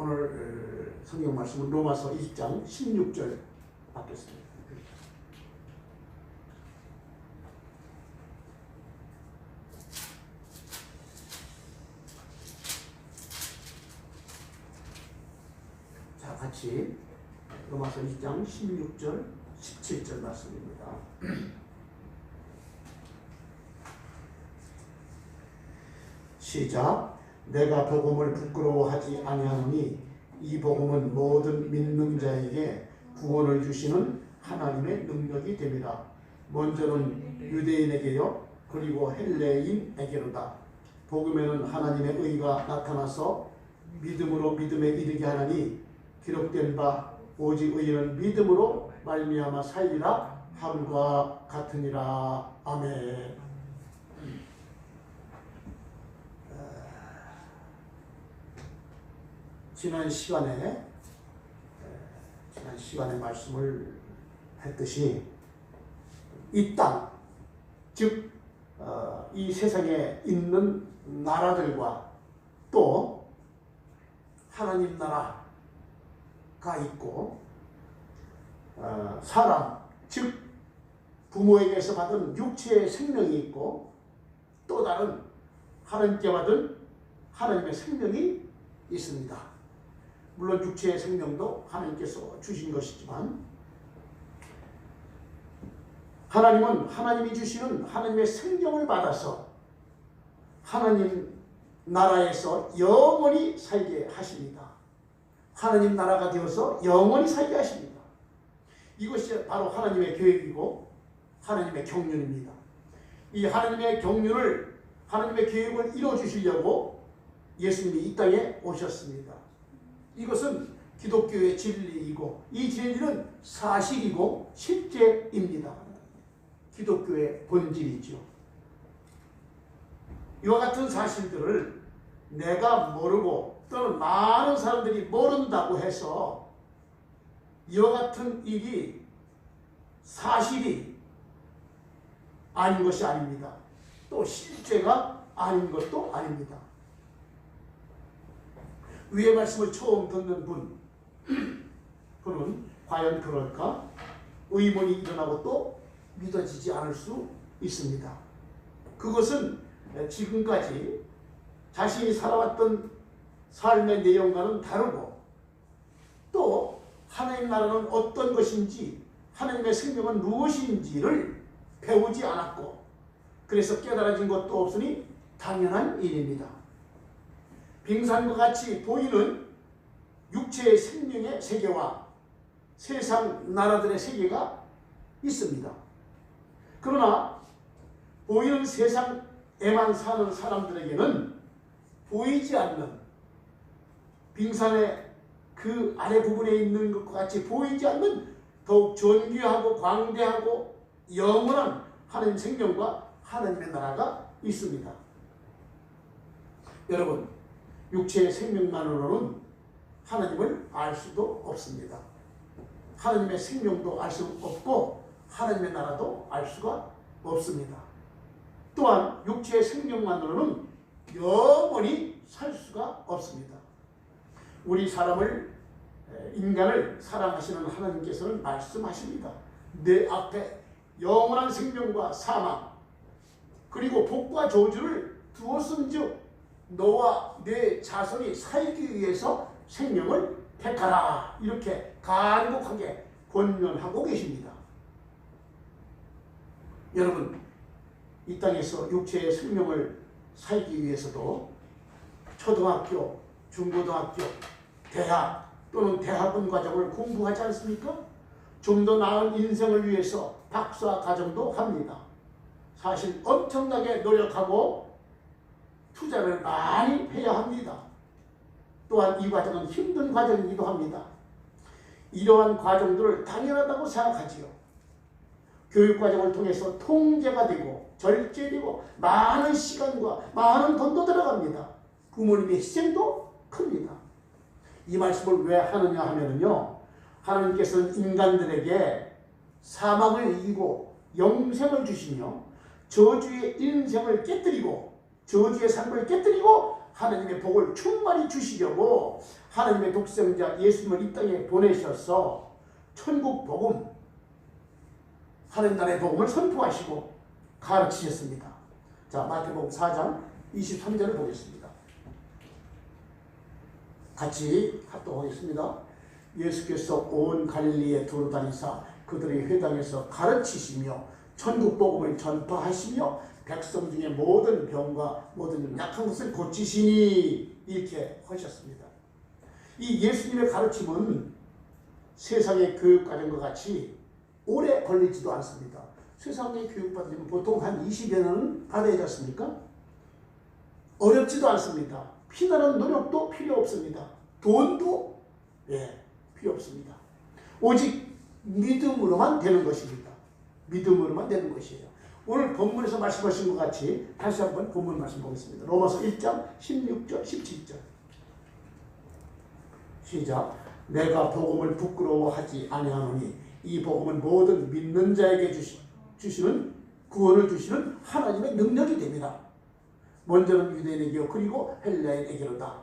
오늘 성경 말씀은 로마서 20장 16절 받겠습니다. 자, 같이 로마서 20장 16절 17절 말씀입니다. 시작. 내가 복음을 부끄러워하지 아니하노니 이 복음은 모든 믿는 자에게 구원을 주시는 하나님의 능력이 됩니다. 먼저는 유대인에게요, 그리고 헬레인에게로다. 복음에는 하나님의 의가 나타나서 믿음으로 믿음에 이르게 하나니 기록된 바 오직 의인은 믿음으로 말미암아 살리라 함과 같으니라. 아멘. 지난 시간에 말씀을 했듯이 이 땅, 즉 이 세상에 있는 나라들과 또 하나님 나라가 있고, 사람, 즉 부모에게서 받은 육체의 생명이 있고, 또 다른 하나님께 받은 하나님의 생명이 있습니다. 물론 육체의 생명도 하나님께서 주신 것이지만, 하나님은 하나님이 주시는 하나님의 생명을 받아서 하나님 나라에서 영원히 살게 하십니다. 하나님 나라가 되어서 영원히 살게 하십니다. 이것이 바로 하나님의 계획이고 하나님의 경륜입니다. 이 하나님의 경륜을, 하나님의 계획을 이루어주시려고 예수님이 이 땅에 오셨습니다. 이것은 기독교의 진리이고, 이 진리는 사실이고 실제입니다. 기독교의 본질이죠. 이와 같은 사실들을 내가 모르고 또는 많은 사람들이 모른다고 해서 이와 같은 일이 사실이 아닌 것이 아닙니다. 또 실제가 아닌 것도 아닙니다. 위의 말씀을 처음 듣는 분은 과연 그럴까? 의문이 일어나고 또 믿어지지 않을 수 있습니다. 그것은 지금까지 자신이 살아왔던 삶의 내용과는 다르고, 또 하나님 나라는 어떤 것인지, 하나님의 생명은 무엇인지를 배우지 않았고, 그래서 깨달아진 것도 없으니 당연한 일입니다. 빙산과 같이 보이는 육체의 생명의 세계와 세상 나라들의 세계가 있습니다. 그러나 보이는 세상에만 사는 사람들에게는 보이지 않는, 빙산의 그 아래 부분에 있는 것과 같이 보이지 않는 더욱 존귀하고 광대하고 영원한 하나님 생명과 하나님의 나라가 있습니다. 여러분, 육체의 생명만으로는 하나님을 알 수도 없습니다. 하나님의 생명도 알 수 없고 하나님의 나라도 알 수가 없습니다. 또한 육체의 생명만으로는 영원히 살 수가 없습니다. 우리 인간을 사랑하시는 하나님께서는 말씀하십니다. 내 앞에 영원한 생명과 사망, 그리고 복과 저주를 두었은즉 너와 내 자손이 살기 위해서 생명을 택하라. 이렇게 간곡하게 권면하고 계십니다. 여러분, 이 땅에서 육체의 생명을 살기 위해서도 초등학교, 중고등학교, 대학 또는 대학원 과정을 공부하지 않습니까? 좀 더 나은 인생을 위해서 박사 과정도 합니다. 사실 엄청나게 노력하고 투자를 많이 해야 합니다. 또한 이 과정은 힘든 과정이기도 합니다. 이러한 과정들을 당연하다고 생각하지요. 교육과정을 통해서 통제가 되고 절제되고 많은 시간과 많은 돈도 들어갑니다. 부모님의 희생도 큽니다. 이 말씀을 왜 하느냐 하면요, 하나님께서는 인간들에게 사망을 이기고 영생을 주시며 저주의 인생을 깨뜨리고 저주의 삶을 깨뜨리고 하나님의 복을 충만히 주시려고 하나님의 독생자 예수님을 이 땅에 보내셔서 천국 복음, 하나님 나라의 복음을 선포하시고 가르치셨습니다. 자, 마태복음 4장 23절을 보겠습니다. 같이 합독하겠습니다. 예수께서 온 갈릴리에 두루다니사 그들의 회당에서 가르치시며 천국 복음을 전파하시며 백성 중에 모든 병과 모든 약한 것을 고치시니 이렇게 하셨습니다. 이 예수님의 가르침은 세상의 교육과정과 같이 오래 걸리지도 않습니다. 세상의 교육받으려면 보통 한 20여 년은 받아야 되지 않습니까? 어렵지도 않습니다. 피나는 노력도 필요 없습니다. 돈도 필요 없습니다. 오직 믿음으로만 되는 것입니다. 믿음으로만 되는 것이에요. 오늘 본문에서 말씀하신 것 같이 다시 한번 본문 말씀 보겠습니다. 로마서 1장 16절 17절 시작. 내가 복음을 부끄러워하지 아니하노니 이 복음은 모든 믿는 자에게 주시는 구원을 주시는 하나님의 능력이 됩니다. 먼저는 유대인에게요 그리고 헬라인에게로다.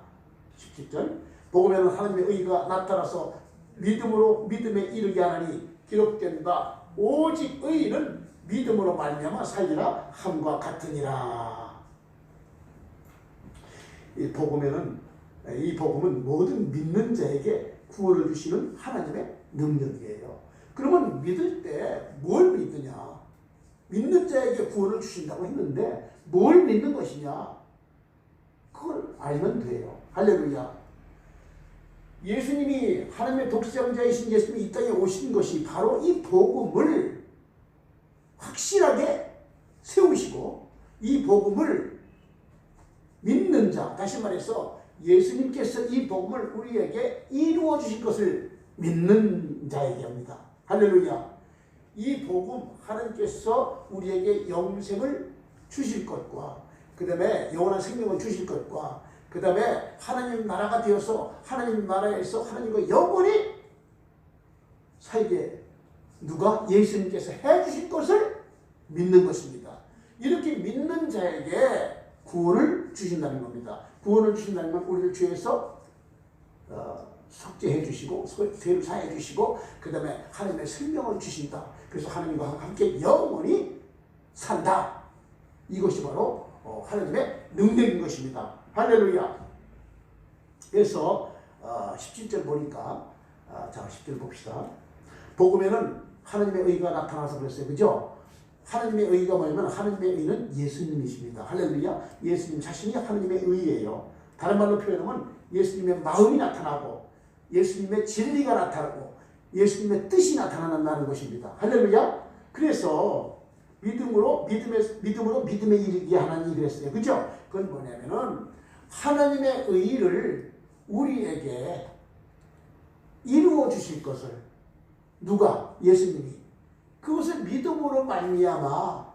17절 복음에는 하나님의 의가 나타나서 믿음에 이르게 하나니 기록된 바 오직 의인은 믿음으로 말미암아 살리라 함과 같으니라. 이 복음은 모든 믿는 자에게 구원을 주시는 하나님의 능력이에요. 그러면 믿을 때 뭘 믿느냐? 믿는 자에게 구원을 주신다고 했는데 뭘 믿는 것이냐? 그걸 알면 돼요. 할렐루야. 예수님이 하나님의 독생자이신 예수님이 이 땅에 오신 것이 바로 이 복음을 확실하게 세우시고 이 복음을 믿는 자, 다시 말해서 예수님께서 이 복음을 우리에게 이루어 주신 것을 믿는 자에게 합니다. 할렐루야. 이 복음 하나님께서 우리에게 영생을 주실 것과 그 다음에 영원한 생명을 주실 것과 그 다음에 하나님 나라가 되어서 하나님 나라에서 하나님과 영원히 살게 누가? 예수님께서 해주실 것을 믿는 것입니다. 이렇게 믿는 자에게 구원을 주신다는 겁니다. 구원을 주신다는 건 우리를 죄에서 속죄해 주시고 죄를 사해 주시고 그 다음에 하나님의 생명을 주신다. 그래서 하나님과 함께 영원히 산다. 이것이 바로 하나님의 능력인 것입니다. 할렐루야. 그래서 17절 보니까 자 10절 봅시다. 복음에는 하나님의 의가 나타나서 그랬어요. 그죠? 하나님의 의가 뭐냐면 하나님의 의는 예수님이십니다. 할렐루야. 예수님 자신이 하나님의 의예요. 다른 말로 표현하면 예수님의 마음이 나타나고 예수님의 진리가 나타나고 예수님의 뜻이 나타난다는 것입니다. 할렐루야. 그래서 믿음으로 믿음에 이르게 하나님이 그랬어요. 그죠? 그건 뭐냐면은 하나님의 의를 우리에게 이루어 주실 것을 누가? 예수님이 그것을 믿음으로 말미암아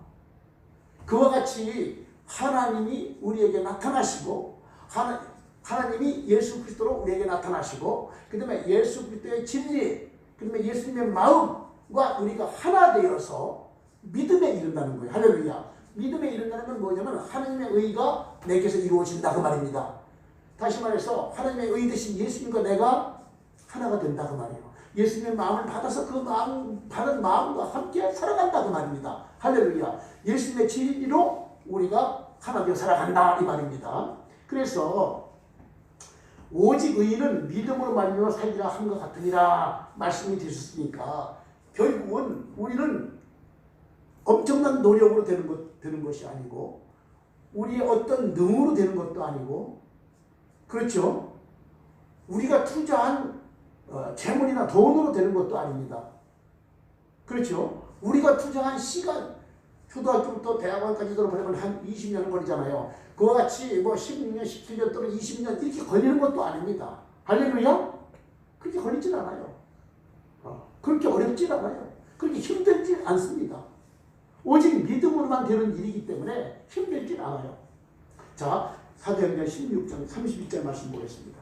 그와 같이 하나님이 우리에게 나타나시고 하나님이 예수 그리스도로 우리에게 나타나시고 그 다음에 예수 그리스도의 진리 그 다음에 예수님의 마음과 우리가 하나 되어서 믿음에 이른다는 거예요. 할렐루야. 믿음에 이른다는 건 뭐냐면 하나님의 의가 내게서 이루어진다 그 말입니다. 다시 말해서 하나님의 의 대신 예수님과 내가 하나가 된다 그 말이에요. 예수님의 마음을 받아서 그 마음 받은 마음과 함께 살아간다 그 말입니다. 할렐루야. 예수님의 진리로 우리가 하나 되어 살아간다 이 말입니다. 그래서 오직 의인은 믿음으로 말미암아 살리라 함과 같으니라 말씀이 되셨으니까 결국은 우리는 엄청난 노력으로 되는 것이 아니고 우리의 어떤 능으로 되는 것도 아니고 그렇죠. 우리가 투자한 재물이나 돈으로 되는 것도 아닙니다. 그렇죠. 우리가 투자한 시간 초등학교부터 대학원까지 들어보려면 한 20년은 걸리잖아요. 그와 같이 뭐 16년, 17년 또는 20년 이렇게 걸리는 것도 아닙니다. 할렐루야? 그렇게 걸리진 않아요. 그렇게 어렵진 않아요. 그렇게 힘들진 않습니다. 오직 믿음으로만 되는 일이기 때문에 힘들진 않아요. 자, 사도행전 16장 32절 말씀 보겠습니다.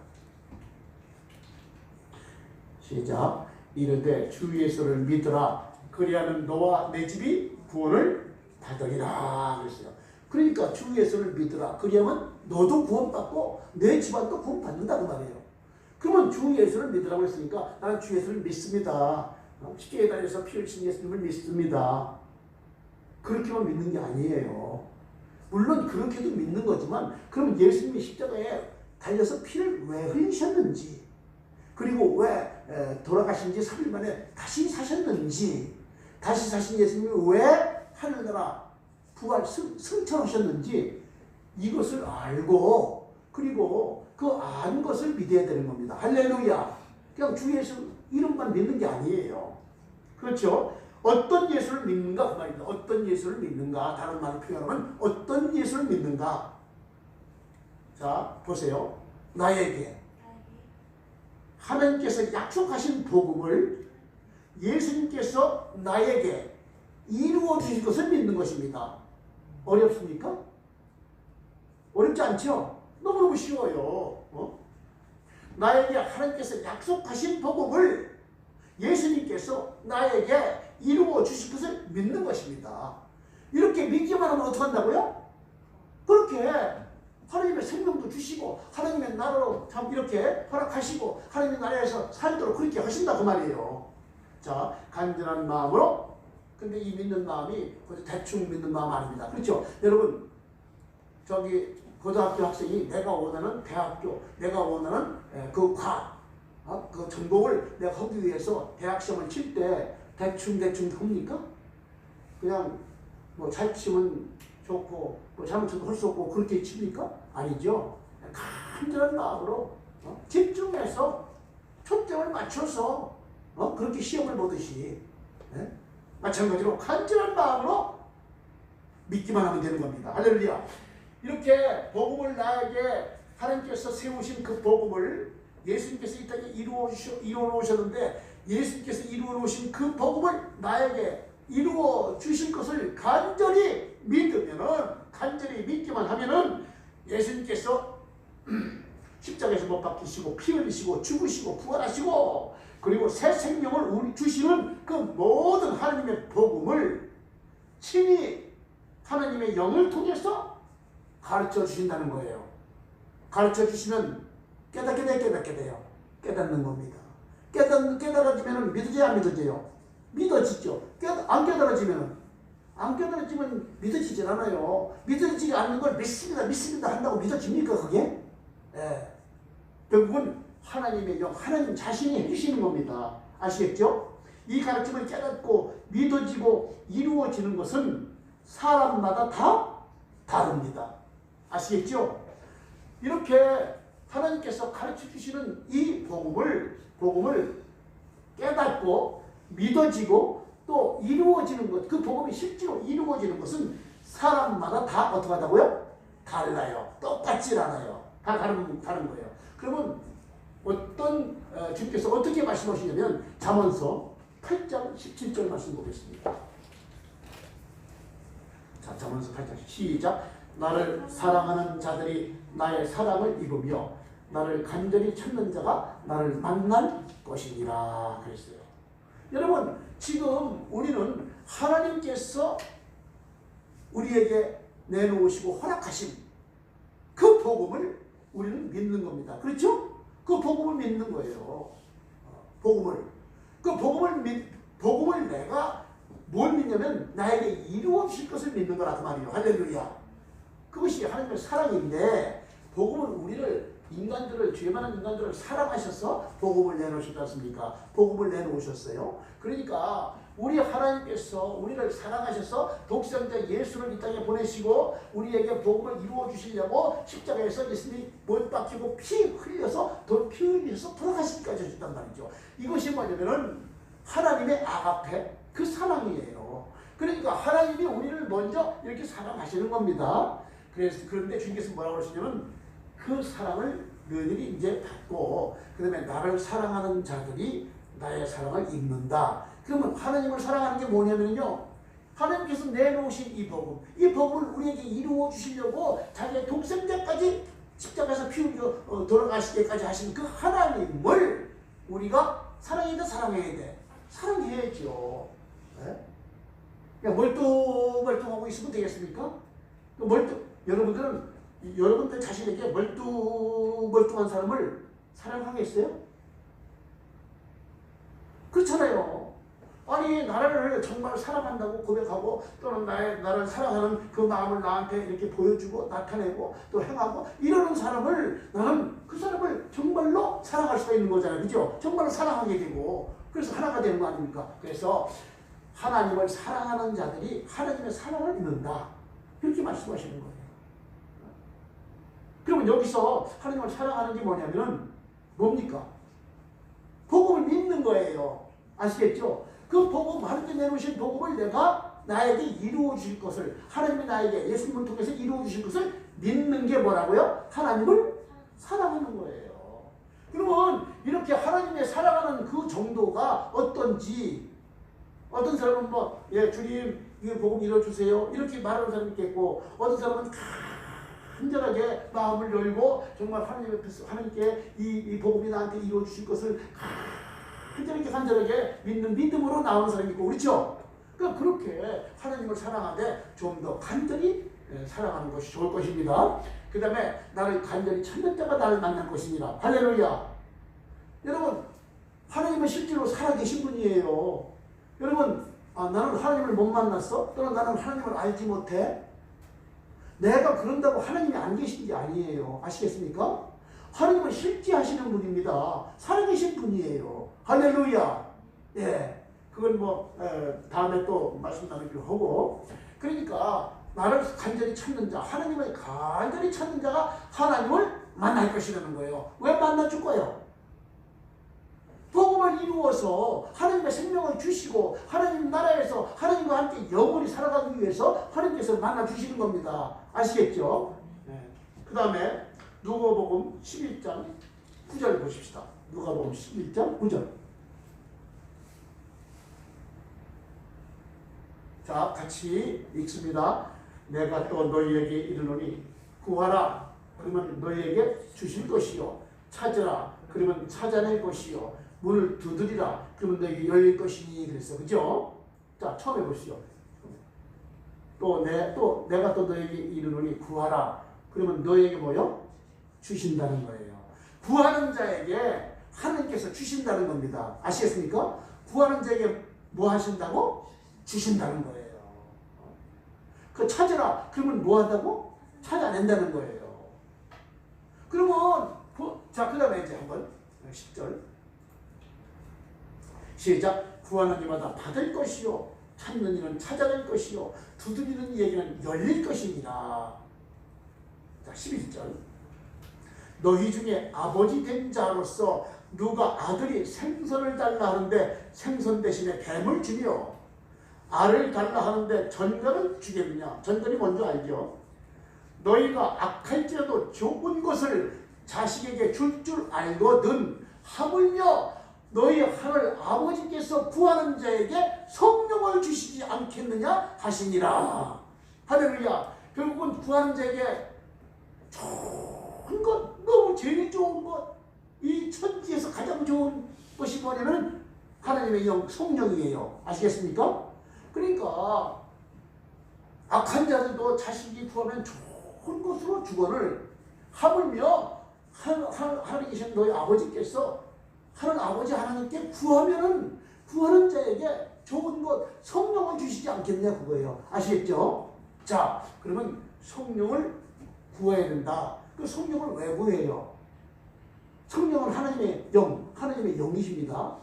시작. 이르되 주 예수를 믿으라 그리하면 너와 내 집이 구원을 받으리라 그랬어요. 그러니까 주 예수를 믿으라. 그러면 너도 구원받고 내 집안도 구원받는다고 말이에요. 그러면 주 예수를 믿으라고 했으니까 나는 주 예수를 믿습니다. 십자가에 달려서 피 흘리신 예수님을 믿습니다. 그렇게만 믿는 게 아니에요. 물론 그렇게도 믿는 거지만 그럼 예수님이 십자가에 달려서 피를 왜 흘리셨는지, 그리고 왜 돌아가신 지 3일 만에 다시 사셨는지, 다시 사신 예수님이 왜 하늘나라 부활 승천하셨는지 이것을 알고, 그리고 그 아는 것을 믿어야 되는 겁니다. 할렐루야. 그냥 주 예수 이름만 믿는 게 아니에요. 그렇죠? 어떤 예수를 믿는가 그 말입니다. 어떤 예수를 믿는가, 다른 말로 표현하면 어떤 예수를 믿는가. 자, 보세요. 나에게 하나님께서 약속하신 복음을 예수님께서 나에게 이루어 주실 것을 믿는 것입니다. 어렵습니까? 어렵지 않죠? 너무너무 쉬워요. 나에게 하나님께서 약속하신 복음을 예수님께서 나에게 이루어 주실 것을 믿는 것입니다. 이렇게 믿기만 하면 어떻게 한다고요? 그렇게 하나님의 생명도 주시고 하나님의 나라로 참 이렇게 허락하시고 하나님의 나라에서 살도록 그렇게 하신다 그 말이에요. 자, 간절한 마음으로. 근데 이 믿는 마음이 대충 믿는 마음 아닙니다. 그렇죠? 여러분, 저기 고등학교 학생이 내가 원하는 대학교, 내가 원하는 그 그 전공을 내가 하기 위해서 대학 시험을 칠 때 대충 합니까? 그냥 뭐 잘 치면 좋고 뭐 잘못 쳐도 할 수 없고 그렇게 칩니까? 아니죠. 간절한 마음으로 집중해서 초점을 맞춰서 그렇게 시험을 보듯이 마찬가지로 간절한 마음으로 믿기만 하면 되는 겁니다. 할렐루야. 이렇게 복음을 나에게 하나님께서 세우신 그 복음을 예수님께서 이 땅에 이루어 놓으셨는데, 예수님께서 이루어 놓으신 그 복음을 나에게 이루어 주실 것을 간절히 믿으면은, 간절히 믿기만 하면은 예수님께서 십자가에서 못 박히시고 피 흘리시고 죽으시고 부활하시고 그리고 새 생명을 우리 주시는 그 모든 하나님의 복음을 친히 하나님의 영을 통해서 가르쳐 주신다는 거예요. 가르쳐 주시면 깨닫게 돼요. 깨닫는 겁니다. 깨달아지면 믿어져요, 안 믿어져요? 믿어지죠. 안 깨달아지면 믿어지질 않아요. 믿어지지 않는 걸 믿습니다 한다고 믿어집니까 그게? 예. 결국은 하나님의 영, 하나님 자신이 해주시는 겁니다. 아시겠죠? 이 가르침을 깨닫고 믿어지고 이루어지는 것은 사람마다 다 다릅니다. 아시겠죠? 이렇게 하나님께서 가르쳐 주시는 이 복음을 깨닫고 믿어지고 또 이루어지는 것, 그 복음이 실제로 이루어지는 것은 사람마다 다 어떻게 하다고요? 달라요. 똑같지 않아요. 다 다른 거예요. 그러면 주님께서 어떻게 말씀하시냐면 잠언서 8장 17절 말씀 보겠습니다. 자, 잠언서 8장 시작. 나를 사랑하는 자들이 나의 사랑을 입으며 나를 간절히 찾는 자가 나를 만날 것이니라 그랬어요. 여러분, 지금 우리는 하나님께서 우리에게 내놓으시고 허락하신 그 복음을 우리는 믿는 겁니다. 그렇죠? 그 복음을 믿는 거예요. 복음을 내가 뭘 믿냐면 나에게 이루어 주실 것을 믿는 거라 그 말이에요. 할렐루야. 그것이 하나님의 사랑인데, 복음은 우리를 죄 많은 인간들을 사랑하셔서 복음을 내놓으셨지 않습니까? 복음을 내놓으셨어요. 그러니까 우리 하나님께서 우리를 사랑하셔서 독생자 예수를 이 땅에 보내시고 우리에게 복음을 이루어 주시려고 십자가에서 예수님이 못 박히고 피 흘려서 피 흘려서 돌아가시기까지 하셨단 말이죠. 이것이 뭐냐면은 하나님의 아가페, 그 사랑이에요. 그러니까 하나님이 우리를 먼저 이렇게 사랑하시는 겁니다. 그런데 주님께서 뭐라고 하시냐면 그 사랑을 너희들이 이제 받고 그 다음에 나를 사랑하는 자들이 나의 사랑을 입는다. 그러면 하나님을 사랑하는 게 뭐냐면요, 하나님께서 내놓으신 이 복음을 우리에게 이루어 주시려고 자기의 동생자까지 십자가에서 피 흘려 돌아가시기까지 하신 그 하나님을 우리가 사랑해야 돼. 사랑해야죠. 네? 그냥 멀뚱멀뚱하고 있으면 되겠습니까? 여러분들 자신에게 멀뚱한 사람을 사랑하겠어요? 그렇잖아요. 아니 나를 정말 사랑한다고 고백하고 또는 나를 사랑하는 그 마음을 나한테 이렇게 보여주고 나타내고 또 행하고 이러는 사람을 나는 그 사람을 정말로 사랑할 수가 있는 거잖아요. 그죠? 정말로 사랑하게 되고 그래서 하나가 되는 거 아닙니까? 그래서 하나님을 사랑하는 자들이 하나님의 사랑을 믿는다. 이렇게 말씀하시는 거예요. 그러면 여기서 하나님을 사랑하는 게 뭐냐면은 뭡니까? 복음을 믿는 거예요. 아시겠죠? 그 복음, 하나님이 내놓으신 복음을 내가 나에게 이루어 주실 것을, 하나님이 나에게 예수님을 통해서 이루어 주실 것을 믿는 게 뭐라고요? 하나님을 사랑하는 거예요. 그러면 이렇게 하나님의 사랑하는 그 정도가 어떤지, 어떤 사람은 주님, 이 복음 이루어주세요. 이렇게 말하는 사람이 있겠고, 어떤 사람은 간절하게 마음을 열고, 정말 하나님 앞에서 하나님께 이 복음이 나한테 이루어주실 것을 간절하게 믿는 믿음으로 나오는 사람이 있고, 그렇죠? 그러니까 그렇게 하나님을 사랑하되 좀 더 간절히 사랑하는 것이 좋을 것입니다. 그 다음에 나를 간절히 찾는 자가 나를 만날 것이니라. 할렐루야. 여러분, 하나님은 실제로 살아계신 분이에요. 여러분, 나는 하나님을 못 만났어? 또는 나는 하나님을 알지 못해? 내가 그런다고 하나님이 안 계신 게 아니에요. 아시겠습니까? 하나님은 실제 하시는 분입니다. 살아계신 분이에요. 할렐루야. 예. 그건 다음에 또 말씀 나누기로 하고. 그러니까, 나를 간절히 찾는 자, 하나님을 간절히 찾는 자가 하나님을 만날 것이라는 거예요. 왜 만나줄 거예요? 복음을 이루어서 하나님의 생명을 주시고 하나님 나라에서 하나님과 함께 영원히 살아가기 위해서 하나님께서 만나주시는 겁니다. 아시겠죠? 네. 그 다음에 누가복음 11장 9절 보십시다. 누가복음 11장 9절. 자, 같이 읽습니다. 내가 또 너희에게 이르노니 구하라 그러면 너희에게 주실 것이요 찾으라 그러면 찾아낼 것이요 문을 두드리라 그러면 너희에게 열릴 것이니 그랬어. 그죠? 자, 처음 해보시죠. 내가 또 너희에게 이르노니 구하라 그러면 너희에게 뭐요? 주신다는 거예요. 구하는 자에게 하나님께서 주신다는 겁니다. 아시겠습니까? 구하는 자에게 뭐 하신다고? 주신다는 거예요. 그 찾으라 그러면 뭐 한다고? 찾아낸다는 거예요. 그러면 자, 그 다음에 이제 한번 10절 시작. 구하는 이마다 받을 것이요 찾는 이는 찾아낼 것이요 두드리는 이에게는 열릴 것이니라. 자, 11절 너희 중에 아버지 된 자로서 누가 아들이 생선을 달라 하는데 생선 대신에 뱀을 주며 알을 달라 하는데 전갈을 주겠느냐. 전갈이 뭔지 알죠? 너희가 악할지라도 좋은 것을 자식에게 줄 알거든 하물며 너희 하늘 아버지께서 구하는 자에게 성령을 주시지 않겠느냐 하시니라. 할렐루야. 결국은 구하는 자에게 좋은 것, 너무 제일 좋은 것, 이 천지에서 가장 좋은 것이 뭐냐면 하나님의 성령이에요. 아시겠습니까? 그러니까 악한 자들도 자식이 구하면 좋은 것으로 주거늘 하물며 하나님 계신 너희 아버지께서 하나님 아버지 하나님께 구하면은 구하는 자에게 좋은 것 성령을 주시지 않겠냐 그거예요. 아시겠죠? 자, 그러면 성령을 구해야 된다. 그 성령을 왜 구해요? 성령은 하나님의 하나님의 영이십니다.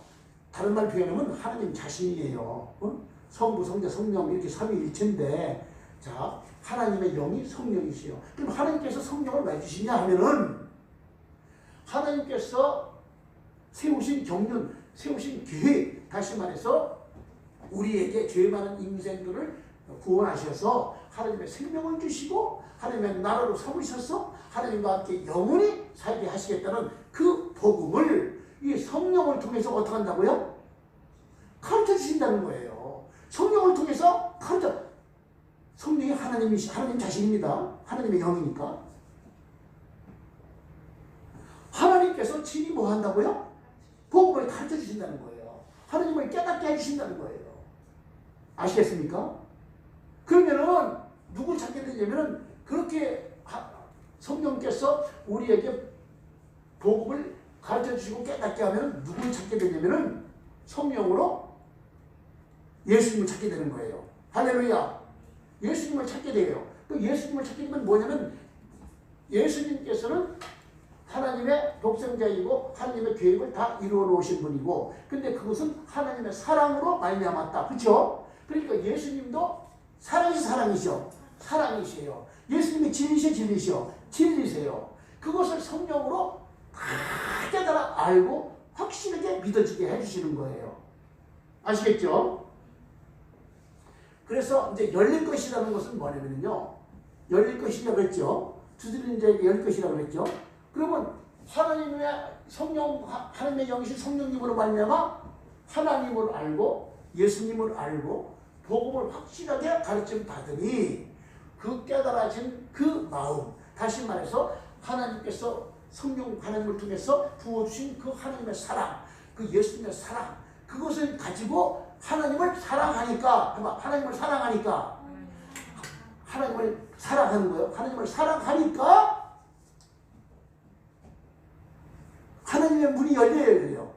다른 말 표현하면 하나님 자신이에요. 성부, 성자, 성령 이렇게 삼위일체인데, 자, 하나님의 영이 성령이시요. 그럼 하나님께서 성령을 왜 주시냐 하면은 하나님께서 세우신 경륜, 세우신 계획, 다시 말해서 우리에게 죄 많은 인생들을 구원하셔서 하나님의 생명을 주시고 하나님의 나라로 삼으셔서 하나님과 함께 영원히 살게 하시겠다는 그 복음을 이 성령을 통해서 어떻게 한다고요? 가르쳐 주신다는 거예요. 성령을 통해서 성령이 하나님 자신입니다. 하나님의 영이니까. 하나님께서 친히 뭐 한다고요? 복음을 가르쳐 주신다는 거예요. 하나님을 깨닫게 해주신다는 거예요. 아시겠습니까? 그러면은 누굴 찾게 되냐면은 그렇게 성령께서 우리에게 복음을 가르쳐 주시고 깨닫게 하면 누구를 찾게 되냐면은 성령으로 예수님을 찾게 되는 거예요. 할렐루야. 예수님을 찾게 돼요. 그 예수님을 찾게 되면 뭐냐면 예수님께서는 하나님의 독생자이고 하나님의 계획을 다 이루어 놓으신 분이고, 근데 그것은 하나님의 사랑으로 말미암았다. 그렇죠? 그러니까 예수님도 사랑이시죠. 사랑이세요. 예수님이 진리시죠. 진리세요. 그것을 성령으로 다 깨달아 알고 확실하게 믿어지게 해주시는 거예요. 아시겠죠? 그래서 이제 열릴 것이라는 것은 뭐냐면요, 열릴 것이라고 했죠. 두드리는 자에게 열릴 것이라고 했죠. 그러면 하나님의 성령, 하나님의 영이신 성령님으로 말미암아 하나님을 알고 예수님을 알고 복음을 확실하게 가르침 받으니 그 깨달아진 그 마음, 다시 말해서 하나님께서 성령 하나님을 통해서 부어주신 그 하나님의 사랑, 그 예수님의 사랑, 그것을 가지고 하나님을 사랑하니까, 하나님을 사랑하니까, 하나님을 사랑하는 거예요. 하나님을 사랑하니까 하나님의 문이 열려요.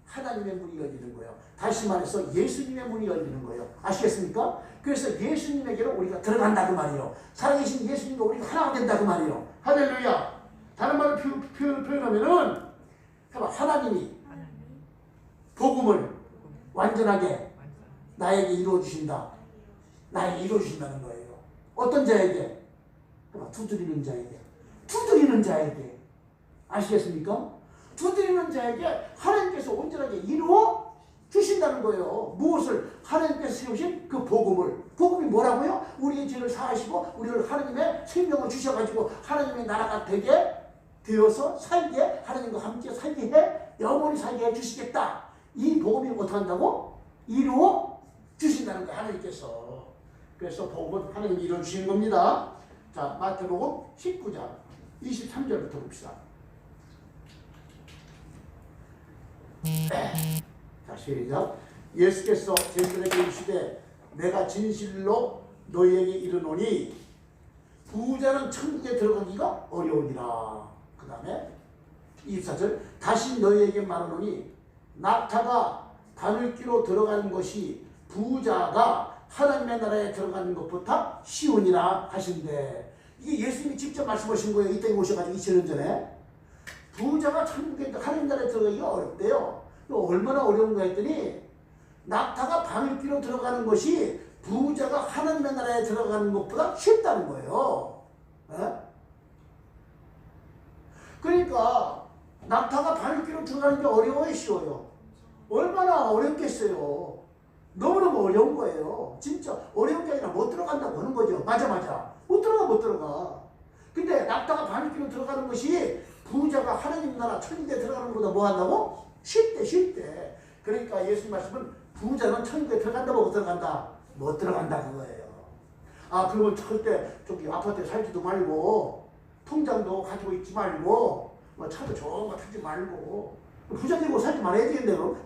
하나님의 문이 열리는 거예요. 다시 말해서 예수님의 문이 열리는 거예요. 아시겠습니까? 그래서 예수님에게로 우리가 들어간다 그 말이에요. 살아계신 예수님과 우리가 하나가 된다 그 말이에요. 할렐루야. 다른 말로 표현하면은 하나님이 복음을 완전하게 나에게 이루어주신다. 나에게 이루어주신다는 거예요. 어떤 자에게? 두드리는 자에게. 두드리는 자에게. 아시겠습니까? 두드리는 자에게 하나님께서 온전하게 이루어 주신다는 거예요. 무엇을? 하나님께서 세우신 그 복음을. 복음이 뭐라고요? 우리의 죄를 사하시고 우리를 하나님의 생명을 주셔가지고 하나님의 나라가 되게 되어서 살게, 하나님과 함께 살게 해, 영원히 살게 해 주시겠다. 이 복음이 어떻게 한다고? 이루어 주신다는 거예요. 하나님께서. 그래서 복음은 하나님이 이루어 주시는 겁니다. 자, 마태복음 19장 23절부터 봅시다. 자, 시작. 예수께서 제자들에게 이르시되 내가 진실로 너희에게 이르노니 부자는 천국에 들어가기가 어려우니라. 그 다음에 24절 다시 너희에게 말하노니 낙타가 바늘귀로 들어가는 것이 부자가 하나님의 나라에 들어가는 것보다 쉬우니라 하신대. 이게 예수님이 직접 말씀하신 거예요. 이 땅에 오셔가지고 2000년 전에. 부자가 천국에 하나님 나라에 들어가기가 어렵대요. 얼마나 어려운가 했더니 낙타가 바늘귀로 들어가는 것이 부자가 하나님의 나라에 들어가는 것보다 쉽다는 거예요. 에? 그러니까 낙타가 바늘귀로 들어가는 게 어려워요, 쉬워요? 얼마나 어렵겠어요. 너무너무 어려운 거예요. 진짜 어려운 게 아니라 못 들어간다고 하는 거죠. 맞아. 못 들어가. 근데 낙타가 바늘귀로 들어가는 것이 부자가 하나님 나라 천국에 들어가는 것보다 뭐 한다고? 쉽대. 그러니까 예수님 말씀은 부자는 천국에 들어간다, 못 들어간다? 못 들어간다 그거예요. 아, 그러면 절대 저기 아파트에 살지도 말고 통장도 가지고 있지 말고 뭐 차도 좋은 거 타지 말고 부자 되고 살지 말아야 되겠네요.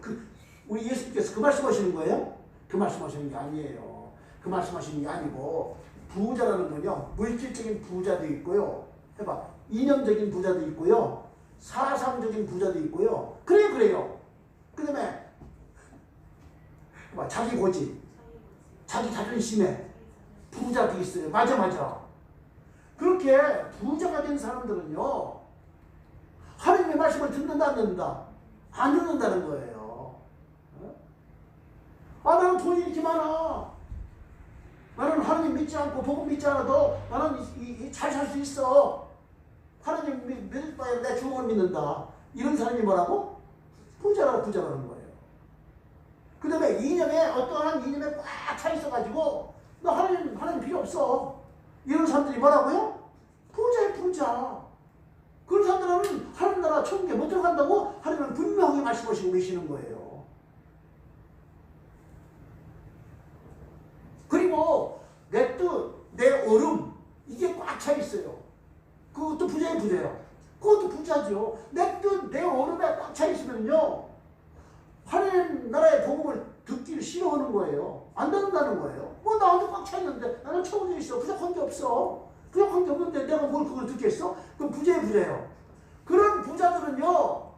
우리 예수님께서 그 말씀하시는 거예요? 그 말씀하시는 게 아니에요. 그 말씀하시는 게 아니고 부자라는 건요, 물질적인 부자도 있고요. 해봐. 이념적인 부자도 있고요. 사상적인 부자도 있고요. 그래요. 그 다음에 자기 고집, 자기 자존심에 부자도 있어요. 맞아. 그렇게 부자가 된 사람들은요, 하나님의 말씀을 듣는다 안 듣는다? 안 듣는다는 거예요. 아, 나는 돈이 이렇게 많아. 나는 하나님 믿지 않고 복음 믿지 않아도 나는 잘 살 수 있어. 하나님 믿을 바에 내 주먹을 믿는다. 이런 사람이 뭐라고? 부자라는 거예요. 그 다음에 이념에, 어떠한 이념에 꽉 차 있어가지고 나 하나님 필요 없어. 이런 사람들이 뭐라고요? 부자예요, 부자. 그런 사람들은 하나님 나라 천국에 못 들어간다고 하나님은 분명히 말씀하시고 계시는 거예요. 그리고 내 뜻, 내 얼음, 이게 꽉 차 있어요. 그것도 부자예요. 그것도 부자죠. 내 뜻, 내 얼음에 꽉 차 있으면요, 하나님 나라의 복음을 듣기를 싫어하는 거예요. 안 듣는다는 거예요. 뭐 나한테 꽉 차 있는데 나는 천국에 있어. 부족한 게 없어. 부족한 게 없는데 내가 뭘 그걸 듣겠어? 그럼 부자의 부자예요. 그런 부자들은요,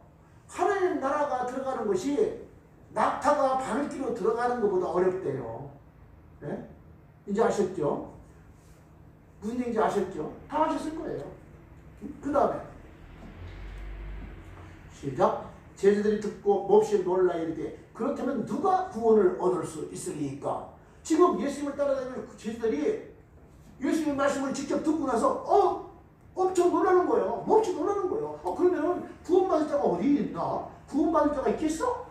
하나님 나라가 들어가는 것이 낙타가 바늘기로 들어가는 것보다 어렵대요. 네? 이제 아셨죠? 무슨 얘기인지 아셨죠? 다 아셨을 거예요. 그 다음에 시작. 제자들이 듣고 몹시 놀라 이르되 그렇다면 누가 구원을 얻을 수 있으리까? 지금 예수님을 따라다니는 제자들이 예수님의 말씀을 직접 듣고 나서 엄청 놀라는 거예요. 몹시 놀라는 거예요. 그러면 구원받을 자가 어디 있나? 구원받을 자가 있겠어?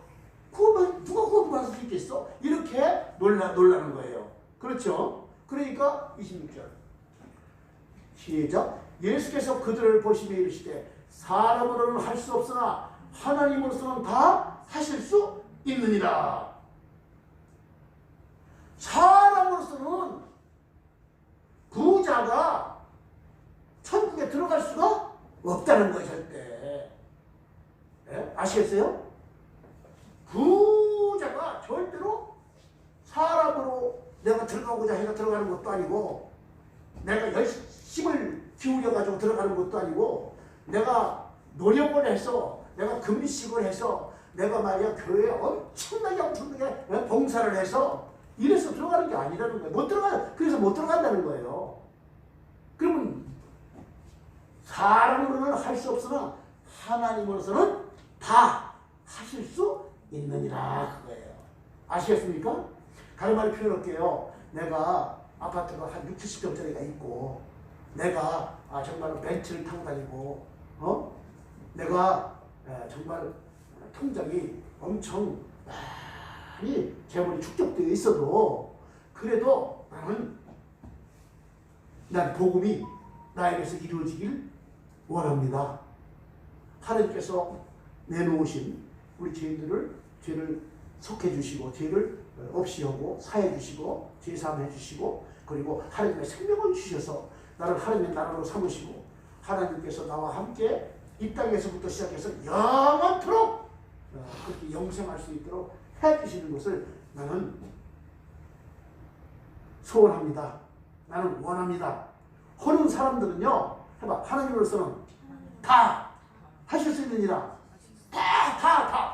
누가 구원받을 수 있겠어? 이렇게 놀라는 거예요. 그렇죠? 그러니까 26절 시작. 예수께서 그들을 보시며 이르시되 사람으로는 할 수 없으나 하나님으로서는 다 하실 수 있느니라. 사람으로서는 부자가 천국에 들어갈 수가 없다는 거예요. 절대. 네? 아시겠어요? 부자가 절대로 사람으로 내가 들어가고자 해서 들어가는 것도 아니고, 내가 열심을 기울여가지고 들어가는 것도 아니고, 내가 노력을 해서, 내가 금식을 해서, 내가 말이야 교회에 엄청나게 봉사를 해서 이래서 들어가는 게 아니라는 거예요. 그래서 못 들어간다는 거예요. 그러면 사람으로는 할 수 없으나 하나님으로서는 다 하실 수 있느니라 그거예요. 아시겠습니까? 다른 말로 표현할게요. 내가 아파트가 한 60, 70평짜리가 있고, 내가 정말 벤츠를 타고 다니고, 내가 정말 통장이 엄청 많이 재물이 축적되어 있어도, 그래도 난 복음이 나에게서 이루어지길 원합니다. 하나님께서 내놓으신 우리 죄를 속해 주시고, 죄를 없이 하고 사해 주시고, 제사함해 주시고, 그리고 하나님의 생명을 주셔서 나를 하나님의 나라로 삼으시고, 하나님께서 나와 함께 이 땅에서부터 시작해서 영원토록 그렇게 영생할 수 있도록 해주시는 것을 나는 소원합니다. 나는 원합니다. 하는 사람들은요, 해봐. 하나님으로서는 다 하실 수 있느니라. 다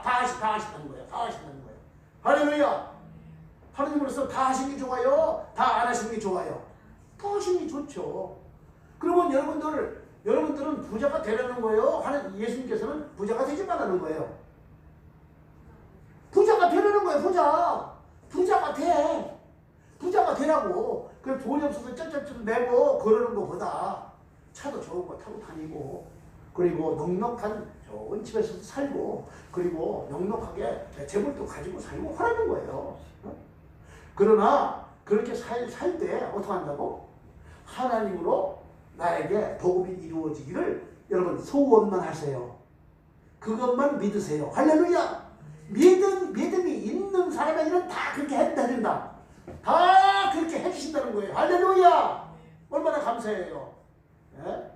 하신다는 거예요. 다 하신다는 거예요. 할렐루야. 하나님으로서 다 하시는 게 좋아요? 다 안 하시는 게 좋아요? 다 하시는 게 좋죠. 그러면 여러분들은 부자가 되라는 거예요? 예수님께서는 부자가 되지 말라는 거예요? 부자가 되라는 거예요. 부자가 돼. 부자가 되라고. 그 돈이 없어서 ጨጨጨ 내고 그러는 것보다 차도 좋은 거 타고 다니고, 그리고 넉넉한 좋은 집에서 살고, 그리고 넉넉하게 재물도 가지고 살고 하라는 거예요. 그러나 그렇게 살 때 어떻게 한다고? 하나님으로 나에게 복음이 이루어지기를 여러분 소원만 하세요. 그것만 믿으세요. 할렐루야. 믿음이 있는 사람에게는 다 그렇게 해준다. 다 그렇게 해주신다는 거예요. 할렐루야. 얼마나 감사해요. 예?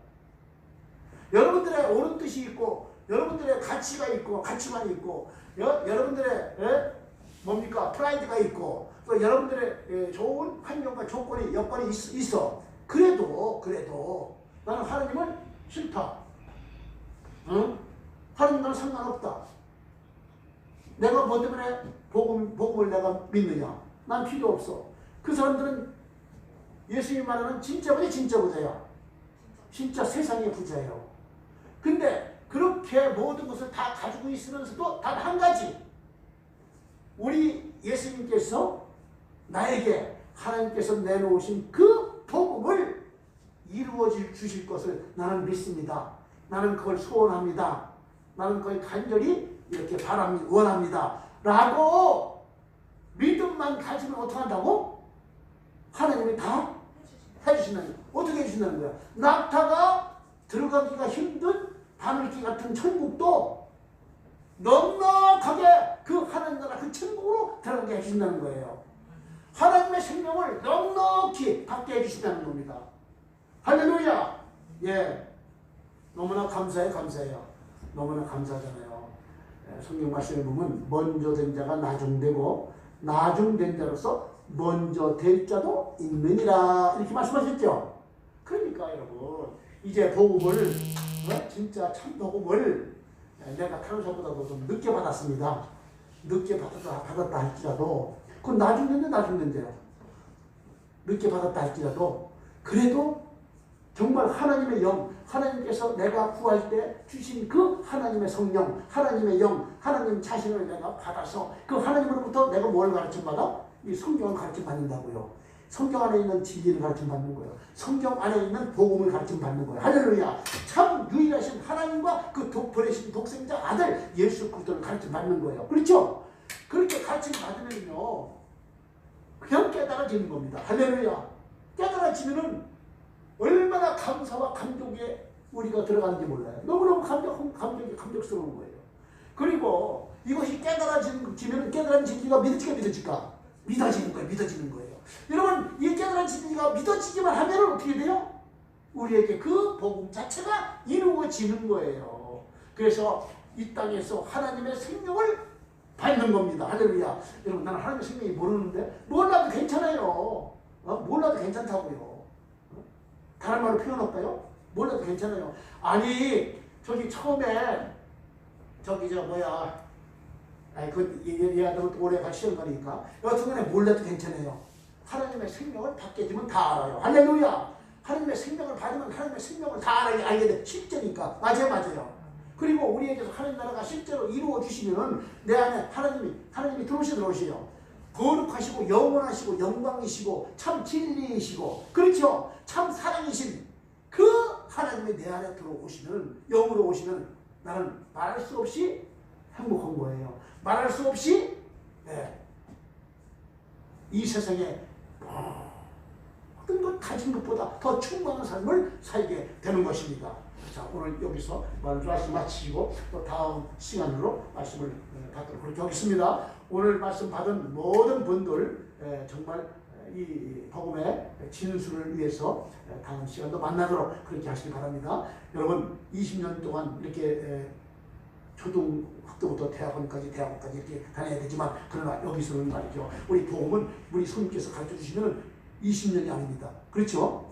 여러분들의 옳은 뜻이 있고, 여러분들의 가치가 있고, 가치관이 있고, 여러분들의 뭡니까? 프라이드가 있고, 또 여러분들의 좋은 환경과 조건이, 여건이 있어. 그래도 나는 하나님을 싫다. 하나님과는 상관없다. 내가 뭐 때문에 복음을 내가 믿느냐? 난 필요 없어. 그 사람들은 예수님이 말하는 진짜 부자야. 진짜 세상의 부자예요. 근데 그렇게 모든 것을 다 가지고 있으면서도 단 한 가지, 우리 예수님께서 나에게 하나님께서 내놓으신 그 복음을 이루어 주실 것을 나는 믿습니다. 나는 그걸 소원합니다. 나는 그걸 간절히 이렇게 원합니다. 라고 믿음만 가지면 어떻게 한다고? 하나님이 다 해주신다는 거야. 어떻게 해주신다는 거야? 낙타가 들어가기가 힘든 바늘기 같은 천국도 넉넉하게 그 하나님 나라 그 천국으로 들어가게 해주신다는 거예요. 하나님의 생명을 넉넉히 받게 해주신다는 겁니다. 할렐루야. 예, 너무나 감사해요. 너무나 감사하잖아요. 성경 말씀에 보면 먼저 된 자가 나중되고, 나중된 자로서 먼저 될 자도 있느니라 이렇게 말씀하셨죠. 그러니까 여러분 이제 복음을 진짜 참 복음을 내가 다른 사람보다도 좀 늦게 받았습니다. 늦게 받았다 할지라도 그건 나중인데요. 늦게 받았다 할지라도 그래도 정말 하나님의 영, 하나님께서 내가 구할 때 주신 그 하나님의 성령, 하나님의 영, 하나님 자신을 내가 받아서 그 하나님으로부터 내가 뭘 가르침받아? 이 성경을 가르침받는다고요. 성경 안에 있는 진리를 가르침받는 거예요. 성경 안에 있는 복음을 가르침받는 거예요. 할렐루야. 참 유일하신 하나님과 그 보내신 독생자 아들 예수 그리스도를 가르침받는 거예요. 그렇죠? 그렇게 가르침받으면요 그냥 깨달아지는 겁니다. 할렐루야. 깨달아지면은 얼마나 감사와 감격에 우리가 들어가는지 몰라요. 너무너무 감격스러운 거예요. 그리고 이것이 깨달아지면 깨달은 진리가 믿어질까? 믿어지는 거예요. 여러분, 이 깨달은 진리가 믿어지기만 하면 어떻게 돼요? 우리에게 그 복음 자체가 이루어지는 거예요. 그래서 이 땅에서 하나님의 생명을 받는 겁니다. 할렐루야. 여러분, 나는 하나님의 생명이 모르는데 몰라도 괜찮아요. 몰라도 괜찮다고요. 다른 말로 표현할까요? 몰라도 괜찮아요. 아니 저기 처음에 얘한테는 오래 같이 시험 가니까 여튼간에 몰라도 괜찮아요. 하나님의 생명을 받게 되면 다 알아요. 할렐루야. 하나님의 생명을 받으면 하나님의 생명을 다 알게 돼. 실제니까. 맞아요. 그리고 우리에게서 하나님 나라가 실제로 이루어 주시면 내 안에 하나님이 들어오셔요. 거룩하시고 영원하시고 영광이시고 참 진리이시고 그렇죠. 참 사랑이신 그 하나님의 내 안에 들어오시면 영으로 오시면 나는 말할 수 없이 행복한 거예요. 말할 수 없이 이 세상에 모든 것 가진 것보다 더 충만한 삶을 살게 되는 것입니다. 자, 오늘 여기서 말씀 마치고 또 다음 시간으로 말씀을 받도록 그렇게 하겠습니다. 오늘 말씀 받은 모든 분들 정말 이 복음의 진수를 위해서 다음 시간도 만나도록 그렇게 하시기 바랍니다. 여러분 20년 동안 이렇게 초등학교부터 대학원까지 이렇게 다녀야 되지만 그러나 여기서는 말이죠. 우리 복음은 우리 성님께서 가르쳐 주시면 20년이 아닙니다. 그렇죠?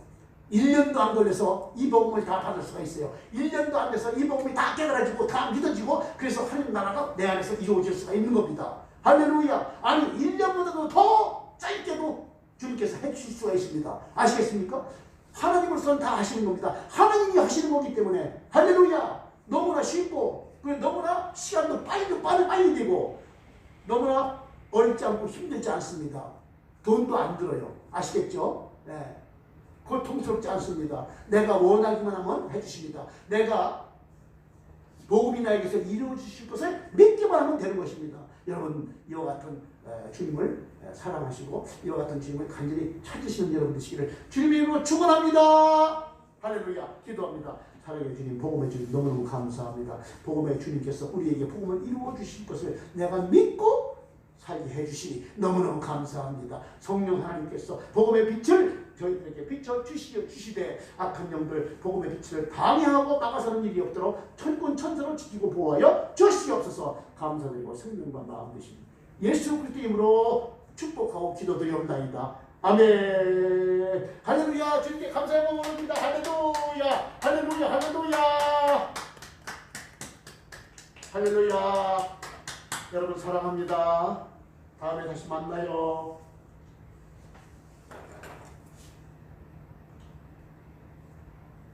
1년도 안 걸려서 이 복음을 다 받을 수가 있어요. 1년도 안 돼서 이 복음이 다 깨달아지고 다 믿어지고 그래서 하나님 나라가 내 안에서 이루어질 수가 있는 겁니다. 할렐루야. 아니 1년보다도 더 짧게도 주님께서 해주실 수가 있습니다. 아시겠습니까? 하나님으로서는 다 하시는 겁니다. 하나님이 하시는 거기 때문에 할렐루야. 너무나 쉽고 너무나 시간도 빨리 되고 너무나 어렵지 않고 힘들지 않습니다. 돈도 안 들어요. 아시겠죠? 네. 고통스럽지 않습니다. 내가 원하기만 하면 해주십니다. 내가 복음이 나에게서 이루어주실 것을 믿기만 하면 되는 것입니다. 여러분 이와 같은 주님을 사랑하시고 이와 같은 주님을 간절히 찾으시는 여러분 되시기를 주님의 이름으로 축원합니다. 할렐루야. 기도합니다. 사랑의 주님, 복음의 주님 너무너무 감사합니다. 복음의 주님께서 우리에게 복음을 이루어 주실 것을 내가 믿고 살게 해주시니 너무너무 감사합니다. 성령 하나님께서 복음의 빛을 저희들에게 비춰주시되 악한 영들 복음의 빛을 방해하고 막아서는 일이 없도록 천군 천사로 지키고 보호하여 주시옵소서. 감사드리고 생명과 마음 되신 예수 그리스도의 이름으로 축복하고 기도드리옵나이다. 아멘. 할렐루야. 주님께 감사의 마음을 올립니다. 할렐루야. 할렐루야. 할렐루야. 할렐루야. 여러분 사랑합니다. 다음에 다시 만나요.